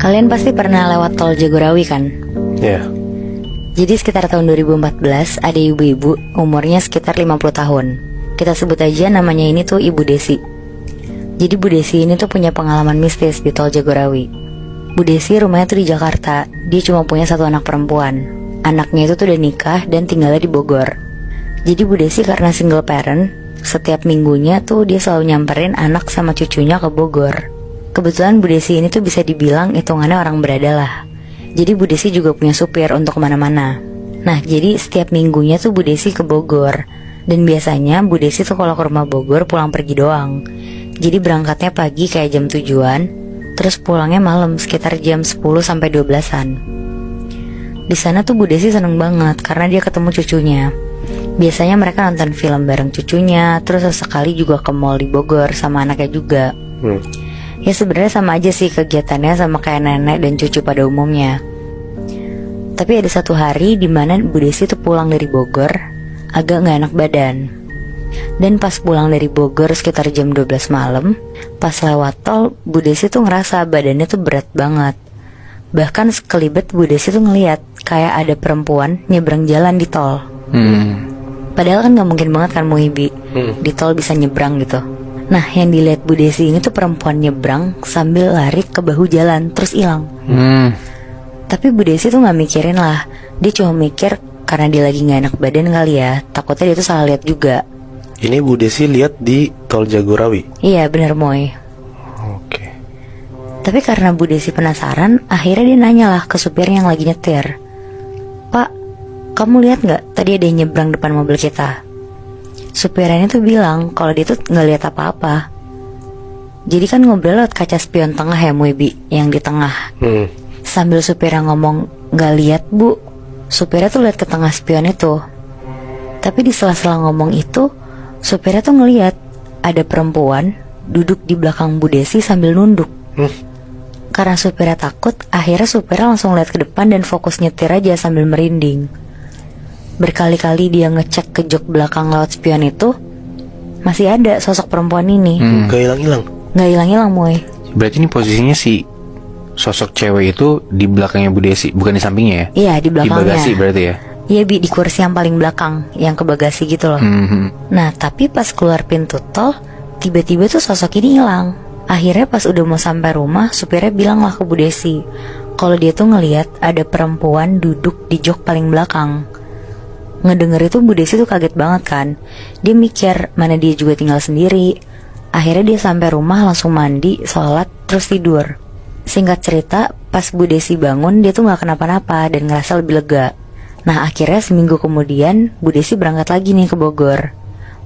Kalian pasti pernah lewat tol Jagorawi kan? Iya. Jadi sekitar tahun 2014 ada ibu-ibu umurnya sekitar 50 tahun. Kita sebut aja namanya ini tuh Ibu Desi. Jadi Bu Desi ini tuh punya pengalaman mistis di tol Jagorawi. Bu Desi rumahnya tuh di Jakarta. Dia cuma punya satu anak perempuan. Anaknya itu tuh udah nikah dan tinggalnya di Bogor. Jadi Bu Desi karena single parent, setiap minggunya tuh dia selalu nyamperin anak sama cucunya ke Bogor. Kebetulan Bu Desi ini tuh bisa dibilang hitungannya orang berada lah. Jadi Bu Desi juga punya supir untuk kemana-mana. Nah jadi setiap minggunya tuh Bu Desi ke Bogor. Dan biasanya Bu Desi tuh kalau ke rumah Bogor pulang pergi doang. Jadi berangkatnya pagi kayak jam 7-an, terus pulangnya malam sekitar jam 10 sampai 12-an. Di sana tuh Bu Desi seneng banget karena dia ketemu cucunya. Biasanya mereka nonton film bareng cucunya, terus sesekali juga ke mall di Bogor sama anaknya juga. Ya sebenarnya sama aja sih kegiatannya sama kayak nenek dan cucu pada umumnya. Tapi ada satu hari dimana Bu Desi tuh pulang dari Bogor agak gak enak badan. Dan pas pulang dari Bogor sekitar jam 12 malam, pas lewat tol, Bu Desi tuh ngerasa badannya tuh berat banget. Bahkan sekelibet Bu Desi tuh ngeliat kayak ada perempuan nyebrang jalan di tol. Padahal kan gak mungkin banget kan Muhibi di tol bisa nyebrang gitu. Nah yang dilihat Bu Desi ini tuh perempuan nyebrang sambil lari ke bahu jalan terus hilang. Tapi Bu Desi tuh gak mikirin lah. Dia cuma mikir karena dia lagi gak enak badan kali ya, takutnya dia tuh salah lihat juga. Ini Bu Desi lihat di tol Jagorawi. Iya bener Moy. Oke. Tapi karena Bu Desi penasaran, akhirnya dia nanya lah ke supir yang lagi nyetir. Pak, kamu lihat gak tadi ada yang nyebrang depan mobil kita? Supirnya tuh bilang kalau dia tuh gak lihat apa-apa. Jadi kan ngobrol lewat kaca spion tengah ya Muibi, yang di tengah. Sambil supirnya ngomong gak lihat Bu, supirnya tuh lihat ke tengah spion itu. Tapi di sela-sela ngomong itu, supirnya tuh ngelihat ada perempuan duduk di belakang Bu Desi sambil nunduk. Karena supirnya takut, akhirnya supirnya langsung lihat ke depan dan fokus nyetir aja sambil merinding. Berkali-kali dia ngecek ke jok belakang lewat spion itu, masih ada sosok perempuan ini. Gak hilang-hilang. Gak hilang-hilang Moy. Berarti ini posisinya si sosok cewek itu di belakangnya Bu Desi, bukan di sampingnya ya? Iya di belakangnya. Di bagasi berarti ya? Iya Bi, di kursi yang paling belakang, yang ke bagasi gitu loh. Nah tapi pas keluar pintu tol, tiba-tiba tuh sosok ini hilang. Akhirnya pas udah mau sampai rumah, supirnya bilang lah ke Bu Desi kalau dia tuh ngelihat ada perempuan duduk di jok paling belakang. Ngedenger itu Bu Desi tuh kaget banget kan. Dia mikir mana dia juga tinggal sendiri. Akhirnya dia sampai rumah langsung mandi, sholat, terus tidur. Singkat cerita, pas Bu Desi bangun dia tuh gak kenapa-napa dan ngerasa lebih lega. Nah akhirnya seminggu kemudian Bu Desi berangkat lagi nih ke Bogor,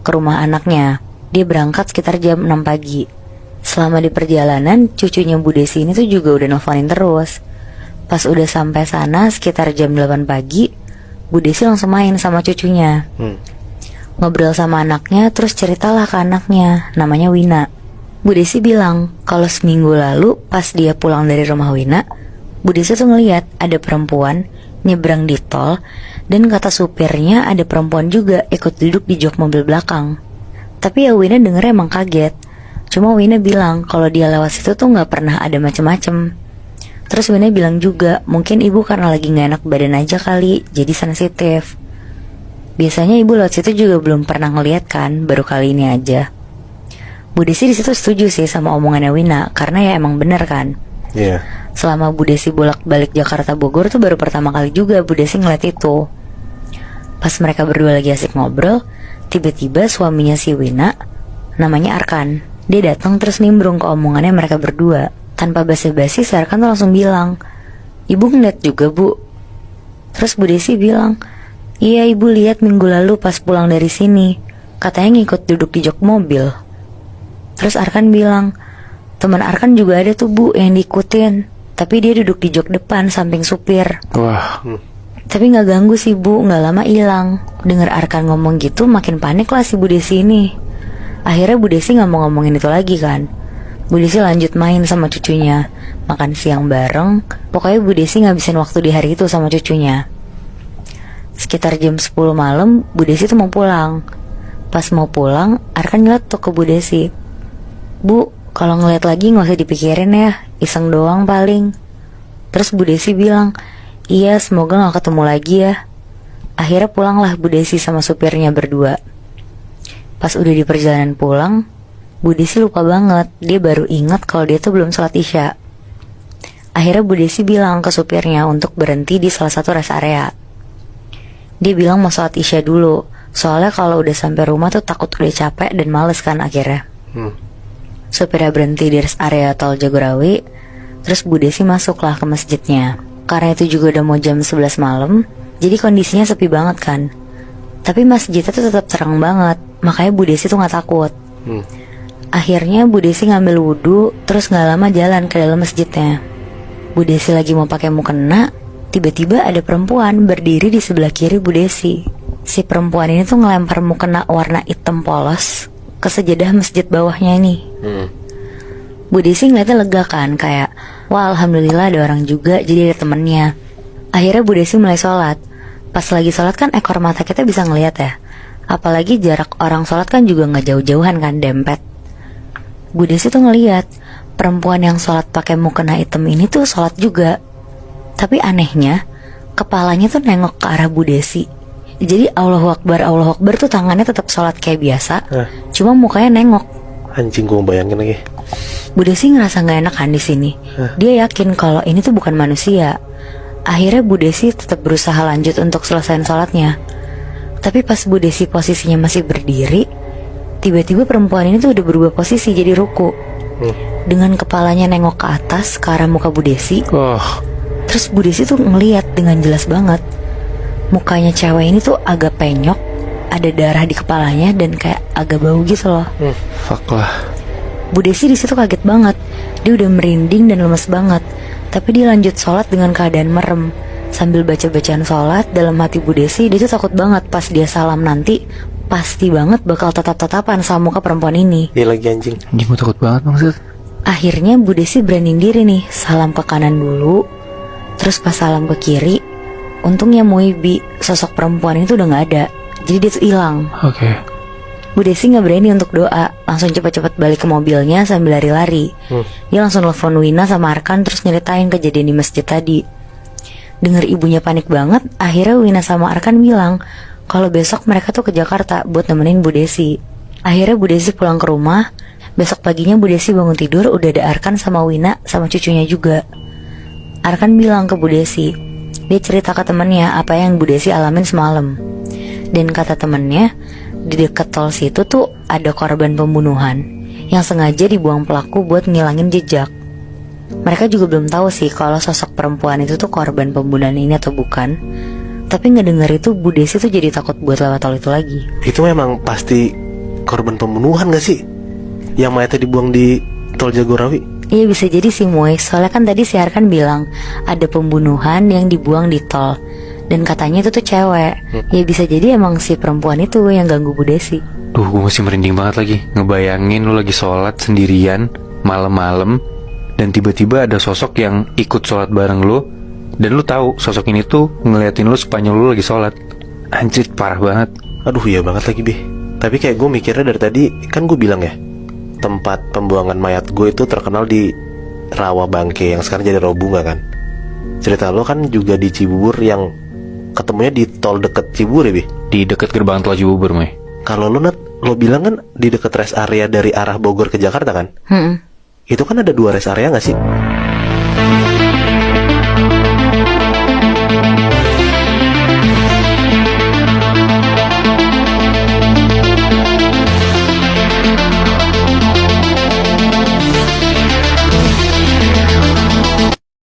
ke rumah anaknya. Dia berangkat sekitar jam 6 pagi. Selama di perjalanan cucunya Bu Desi ini tuh juga udah nelfonin terus. Pas udah sampai sana sekitar jam 8 pagi, Bu Desi langsung main sama cucunya. Ngobrol sama anaknya, terus ceritalah ke anaknya, namanya Wina. Bu Desi bilang kalau seminggu lalu pas dia pulang dari rumah Wina, Bu Desi tuh ngeliat ada perempuan nyebrang di tol, dan kata supirnya ada perempuan juga ikut duduk di jok mobil belakang. Tapi ya Wina dengernya emang kaget. Cuma Wina bilang kalau dia lewat situ tuh gak pernah ada macem-macem. Terus Wina bilang juga mungkin ibu karena lagi gak enak badan aja kali, jadi sensitif. Biasanya ibu lewat situ juga belum pernah ngeliat kan, baru kali ini aja. Bu Desi di situ setuju sih sama omongannya Wina, karena ya emang bener kan. Iya. Selama Bu Desi bolak-balik Jakarta Bogor tuh baru pertama kali juga Bu Desi ngeliat itu. Pas mereka berdua lagi asik ngobrol, tiba-tiba suaminya si Wina, namanya Arkan, dia datang terus nimbrung ke omongannya mereka berdua. Tanpa basa-basi si Arkan tuh langsung bilang, ibu ngeliat juga Bu? Terus Bu Desi bilang, iya ibu lihat minggu lalu pas pulang dari sini, katanya ngikut duduk di jok mobil. Terus Arkan bilang, teman Arkan juga ada tuh Bu yang diikutin, tapi dia duduk di jok depan samping supir. Wah. Tapi gak ganggu sih Bu, gak lama hilang. Dengar Arkan ngomong gitu makin panik lah si Bu Desi ini. Akhirnya Bu Desi gak mau ngomongin itu lagi kan. Bu Desi lanjut main sama cucunya, makan siang bareng. Pokoknya Bu Desi ngabisin waktu di hari itu sama cucunya. Sekitar jam 10 malam Bu Desi tuh mau pulang. Pas mau pulang Arkan nyeletuk ke Bu Desi, Bu, kalau ngeliat lagi gak usah dipikirin ya, iseng doang paling. Terus Bu Desi bilang, iya semoga gak ketemu lagi ya. Akhirnya pulanglah Bu Desi sama supirnya berdua. Pas udah di perjalanan pulang, Bu Desi lupa banget. Dia baru ingat kalau dia tuh belum sholat isya. Akhirnya Bu Desi bilang ke supirnya untuk berhenti di salah satu rest area. Dia bilang mau sholat isya dulu, soalnya kalau udah sampai rumah tuh takut udah capek dan males kan akhirnya. Supirnya berhenti di rest area tol Jagorawi. Terus Bu Desi masuklah ke masjidnya. Karena itu juga udah mau jam 11 malam, jadi kondisinya sepi banget kan. Tapi masjidnya tuh tetap terang banget, makanya Bu Desi tuh gak takut. Akhirnya Bu Desi ngambil wudhu, terus gak lama jalan ke dalam masjidnya. Bu Desi lagi mau pakai mukena, tiba-tiba ada perempuan berdiri di sebelah kiri Bu Desi. Si perempuan ini tuh ngelempar mukena warna hitam polos ke sejadah masjid bawahnya ini. Bu Desi ngeliatnya lega kan, kayak wah alhamdulillah ada orang juga, jadi ada temennya. Akhirnya Bu Desi mulai sholat. Pas lagi sholat kan ekor mata kita bisa ngeliat ya. Apalagi jarak orang sholat kan juga gak jauh-jauhan kan, dempet. Bu Desi tuh ngeliat perempuan yang sholat pakai mukena hitam ini tuh sholat juga. Tapi anehnya kepalanya tuh nengok ke arah Bu Desi. Jadi Allahu Akbar tuh tangannya tetap sholat kayak biasa, cuma mukanya nengok. Anjing, gue bayangin lagi. Bu Desi ngerasa gak enak kan di sini. Dia yakin kalau ini tuh bukan manusia. Akhirnya Bu Desi tetap berusaha lanjut untuk selesaiin sholatnya. Tapi pas Bu Desi posisinya masih berdiri, tiba-tiba perempuan ini tuh udah berubah posisi jadi ruku. Dengan kepalanya nengok ke atas ke arah muka Bu Desi. Terus Bu Desi tuh ngeliat dengan jelas banget. Mukanya cewek ini tuh agak penyok, ada darah di kepalanya dan kayak agak bau gitu loh. Fuck lah. Bu Desi di situ kaget banget. Dia udah merinding dan lemes banget. Tapi dia lanjut sholat dengan keadaan merem. Sambil baca-bacaan sholat, dalam hati Bu Desi, dia tuh takut banget pas dia salam nanti pasti banget bakal tatap-tatapan sama muka perempuan ini. Dia lagi anjing. Anjing, gue takut banget maksud. Akhirnya Bu Desi beraniin diri nih, salam ke kanan dulu, terus pas salam ke kiri, untungnya Muibi, sosok perempuan itu udah gak ada. Jadi dia tuh hilang. Oke. Bu Desi gak berani untuk doa, langsung cepet-cepet balik ke mobilnya sambil lari-lari. Dia langsung telepon Wina sama Arkan terus nyeritain kejadian di masjid tadi. Dengar ibunya panik banget, akhirnya Wina sama Arkan bilang kalau besok mereka tuh ke Jakarta buat nemenin Bu Desi. Akhirnya Bu Desi pulang ke rumah. Besok paginya Bu Desi bangun tidur udah ada Arkan sama Wina sama cucunya juga. Arkan bilang ke Bu Desi, dia cerita ke temannya apa yang Bu Desi alamin semalam. Dan kata temennya, di dekat tol situ tuh ada korban pembunuhan yang sengaja dibuang pelaku buat ngilangin jejak. Mereka juga belum tahu sih kalau sosok perempuan itu tuh korban pembunuhan ini atau bukan. Tapi ngedenger itu Bu Desi tuh jadi takut buat lewat tol itu lagi. Itu memang pasti korban pembunuhan gak sih? Yang mayatnya dibuang di tol Jagorawi? Iya bisa jadi sih Moy. Soalnya kan tadi si Arkan bilang ada pembunuhan yang dibuang di tol. Dan katanya itu tuh cewek. Ya bisa jadi emang si perempuan itu yang ganggu Bu Desi. Duh, gue masih merinding banget lagi ngebayangin lu lagi sholat sendirian malam-malam dan tiba-tiba ada sosok yang ikut sholat bareng lu. Dan lu tahu sosok ini tuh ngeliatin lu sepanjang lu lagi sholat. Anjir, parah banget. Aduh iya banget lagi Bi. Tapi kayak gue mikirnya dari tadi, kan gue bilang ya, tempat pembuangan mayat gue itu terkenal di Rawa Bangke yang sekarang jadi Rawabunga kan. Cerita lo kan juga di Cibubur yang ketemunya di tol deket Cibubur ya Bi? Di deket gerbang tol Cibubur, Moy. Kalau lo lo bilang kan di deket rest area dari arah Bogor ke Jakarta kan? Itu kan ada 2 rest area gak sih?